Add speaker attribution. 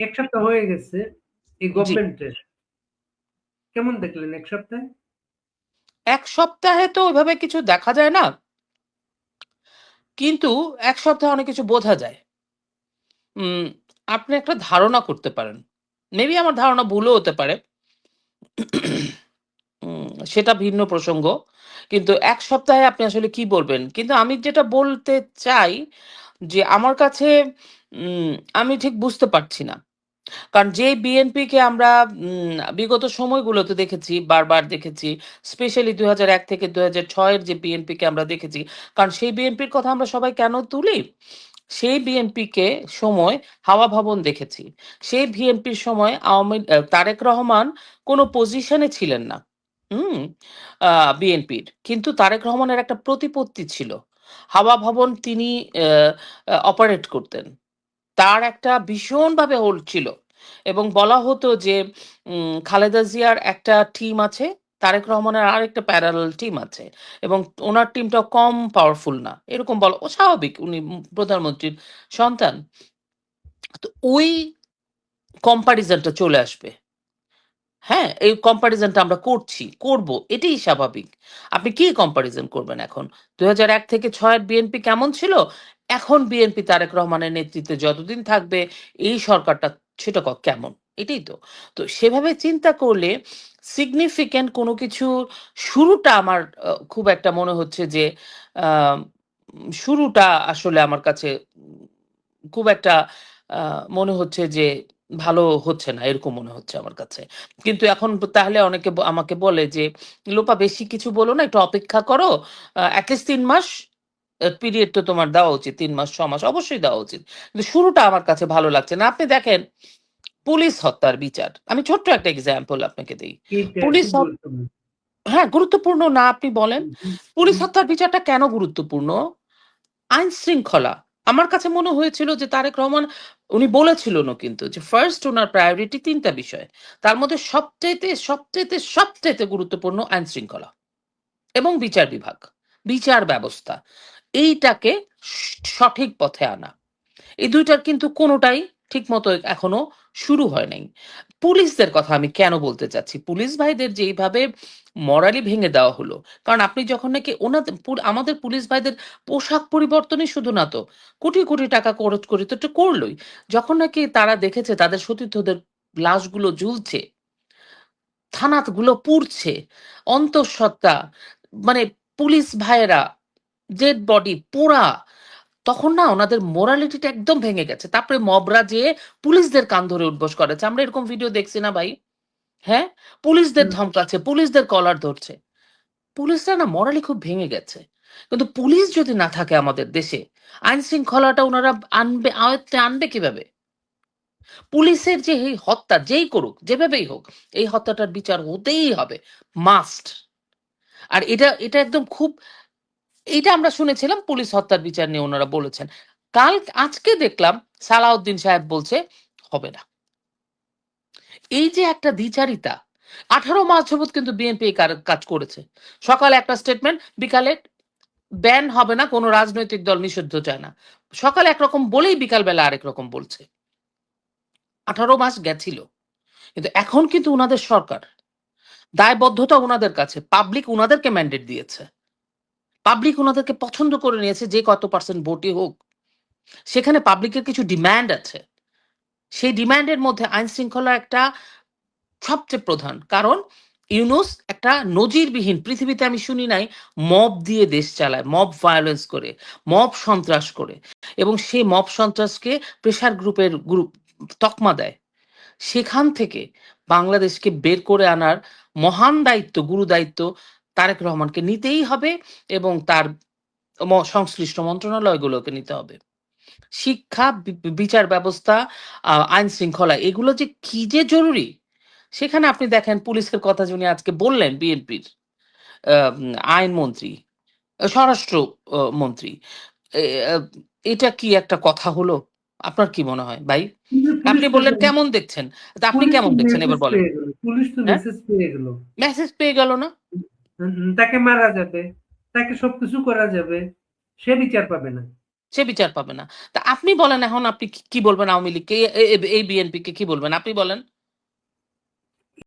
Speaker 1: এক সপ্তাহ হয়ে গেছে এই
Speaker 2: জি,
Speaker 1: গভর্নমেন্টের। কেমন দেখলেন এক সপ্তাহে?
Speaker 2: এক সপ্তাহে তো ওইভাবে কিছু দেখা যায় না, কিন্তু এক সপ্তাহে অনেক কিছু বোঝা যায়। উম, আপনি একটা ধারণা করতে পারেন, মেবি আমার ধারণা ভুলও হতে পারে, সেটা ভিন্ন প্রসঙ্গ। কিন্তু এক সপ্তাহে আপনি আসলে কি বলবেন, কিন্তু আমি যেটা বলতে চাই যে আমার কাছে উম, আমি ঠিক বুঝতে পারছি না। কারণ যে বিএনপিকে আমরা বিগত সময়গুলোতে দেখেছি, বারবার দেখেছি, স্পেশালি 2001 থেকে 2006-এর যে বিএনপিকে আমরা দেখেছি, কারণ সেই বিএনপির কথা আমরা সবাই কেন তুলি, সেই বিএনপিকে সময় হাওয়া ভবন দেখেছি। সেই বিএনপির সময় তারেক রহমান কোনো পজিশনে ছিলেন না। হুম। বিএনপির কিন্তু তারেক রহমানের একটা প্রতিপত্তি ছিল, হাওয়া ভবন তিনি অপারেট করতেন। তার একটা ভীষণভাবে হোল্ড ছিল, এবং বলা হতো যে খালেদা জিয়ার একটা টিম আছে, তারেক রহমানের আরেকটা প্যারালাল টিম আছে, এবং ওনার টিমটা কম পাওয়ারফুল না, এরকম বলা ও স্বাভাবিক, উনি প্রধানমন্ত্রীর সন্তান। তো ওই কম্পারিজনটা চলে আসবে। হ্যাঁ, এই কম্পারিজনটা আমরা করব, এটাই স্বাভাবিক। আপনি কি কম্পারিজন করবেন এখন? 2001 থেকে 6-এর বিএনপি কেমন ছিল, এখন বিএনপি তারেক রহমানের নেতৃত্বে যতদিন থাকবে এই সরকারটা, সেটা কেমন, এটাই তো। তো সেভাবে চিন্তা করলে সিগনিফিক্যান্ট কোনো কিছু শুরুটা আমার খুব একটা মনে হচ্ছে যে আহ, শুরুটা আসলে আমার কাছে খুব একটা মনে হচ্ছে যে ভালো হচ্ছে না, এরকম মনে হচ্ছে আমার কাছে। কিন্তু এখন তাহলে অনেকে আমাকে বলে যে লোপা বেশি কিছু বলো না, একটু অপেক্ষা করো, অ্যাটলিস্ট 3 মাস পিরিয়ড তো তোমার দেওয়া উচিত, 3 মাস 6 মাস অবশ্যই দেওয়া উচিত। কিন্তু শুরুটা আমার কাছে ভালো লাগছে না। আপনি দেখেন পুলিশ হত্যার বিচার, আমি ছোট্ট একটা এক্সাম্পল আপনাকে দিই।
Speaker 1: এইটা
Speaker 2: পুলিশ
Speaker 1: খুব গুরুত্বপূর্ণ।
Speaker 2: হ্যাঁ গুরুত্বপূর্ণ না, আপনি বলেন।
Speaker 1: হুম, হুম,
Speaker 2: পুলিশ
Speaker 1: হুম।
Speaker 2: হত্যার বিচারটা কেন গুরুত্বপূর্ণ? আইন শৃঙ্খলা। আমার কাছে মনে হয়েছিল যে তারেক রহমান উনি বলেছিলেন কিন্তু যে ফার্স্ট ওনার প্রায়োরিটি 3টা বিষয়, তার মধ্যে সবচাইতে সবচাইতে সবচাইতে গুরুত্বপূর্ণ আইন শৃঙ্খলা এবং বিচার বিভাগ, বিচার ব্যবস্থা, এইটাকে সঠিক পথে আনা। এই দুইটার কিন্তু কোনোটাই ঠিক মতো এখনো শুরু হয় নাই। পুলিশদের কথা আমি কেন বলতে চাচ্ছি, পুলিশ ভাইদের যেইভাবে মরালি ভেঙে দেওয়া হলো, কারণ আপনি যখন নাকি ওনাদের আমাদের পুলিশ ভাইদের পোশাক পরিবর্তনই শুধু না তো, কোটি কোটি টাকা খরচ করে তো এটা করলোই, যখন নাকি তারা দেখেছে তাদের সতীর্থদের লাশগুলো ঝুলছে, থানাগুলো পুড়ছে, অন্তঃসত্ত্বা, মানে পুলিশ ভাইয়েরা ডেড বডি পোড়া, তখন না ওনাদের মোরালিটিটা একদম ভেঙে গেছে। তারপরে মবরা যে পুলিশদের কান ধরে উঠবোস করেছে, আমরা এরকম ভিডিও দেখছি না ভাই? হ্যাঁ, পুলিশদের
Speaker 1: হুম।
Speaker 2: ধমকাচ্ছে, পুলিশদের কলার ধরছে। পুলিশরা না মরালি খুব ভেঙে গেছে। কিন্তু পুলিশ যদি না থাকে আমাদের দেশে, আইন শৃঙ্খলাটা ওনারা আনবে, আয়ত্তে আনবে কিভাবে? পুলিশের যে এই হত্যা যেই করুক যেভাবেই হোক, এই হত্যাটার বিচার হতেই হবে, মাস্ট। আর এটা এটা একদম খুব, এইটা আমরা শুনেছিলাম পুলিশ হত্যার বিচার নিয়ে ওনারা বলেছেন। আজকে দেখলাম সালাউদ্দিন সাহেব বলছে হবে না। এই যে একটা দ্বিচারিতা, 18 মাস যাবৎ কিন্তু বিএনপি এই কাজ করেছে। সকালে একটা স্টেটমেন্ট, বিকালে ব্যান হবে না, কোনো রাজনৈতিক দল নিষিদ্ধ চায় না। সকালে একরকম বলেই বিকাল বেলা আরেক রকম বলছে। 18 মাস গেছিল, কিন্তু এখন কিন্তু উনাদের সরকার, দায়বদ্ধতা ওনাদের কাছে, পাবলিক উনাদেরকে ম্যান্ডেট দিয়েছে, পাবলিক ওনাদেরকে পছন্দ করে নিয়েছে, যে কত পার্সেন্ট ভোটই হোক, সেখানে পাবলিকের কিছু ডিমান্ড আছে। সেই ডিমান্ডের মধ্যে আইন শৃঙ্খলা একটা সবচেয়ে প্রধান কারণ। ইউনুস একটা নজিরবিহীন, পৃথিবীতে আমি শুনি নাই মব দিয়ে দেশ চালায়, মব ভায়োলেন্স করে, মব সন্ত্রাস করে, এবং সেই মব সন্ত্রাসকে প্রেশার গ্রুপের তকমা দেয়। সেখান থেকে বাংলাদেশকে বের করে আনার মহান দায়িত্ব, গুরু দায়িত্ব তারেক রহমানকে নিতেই হবে, এবং তার সংশ্লিষ্ট মন্ত্রণালয়গুলোকে নিতে হবে। শিক্ষা, বিচার ব্যবস্থা, আইন শৃঙ্খলা, এগুলো যে কি যে জরুরি। সেখানে আপনি দেখেন পুলিশের কথা যিনি আজকে বললেন, বিএনপির আইনমন্ত্রী, স্বরাষ্ট্র মন্ত্রী, এ- আহ, এটা কি একটা কথা হলো? আপনার কি মনে হয় ভাই?
Speaker 1: কিন্তু পুলিশ
Speaker 2: আপনি
Speaker 1: তো
Speaker 2: বললেন কেমন দেখছেন, তা আপনি
Speaker 1: পুলিশ তো
Speaker 2: কেমন দেখছেন
Speaker 1: মেসেজ
Speaker 2: এবার বলেন।
Speaker 1: পেয়ে গেল, পুলিশ তো
Speaker 2: হ্যাঁ,
Speaker 1: মেসেজ পেয়ে গেল।
Speaker 2: মেসেজ পেয়ে গেল না?
Speaker 1: তাকে মারা যাবে, তাকে সবকিছু করা যাবে, সে বিচার পাবে না।
Speaker 2: সে বিচার পাবে না। তা আপনি বলেন এখন আপনি কি বলবেন আওয়ামী লীগকে, এই বিএনপিকে কি বলবেন আপনি বলেন?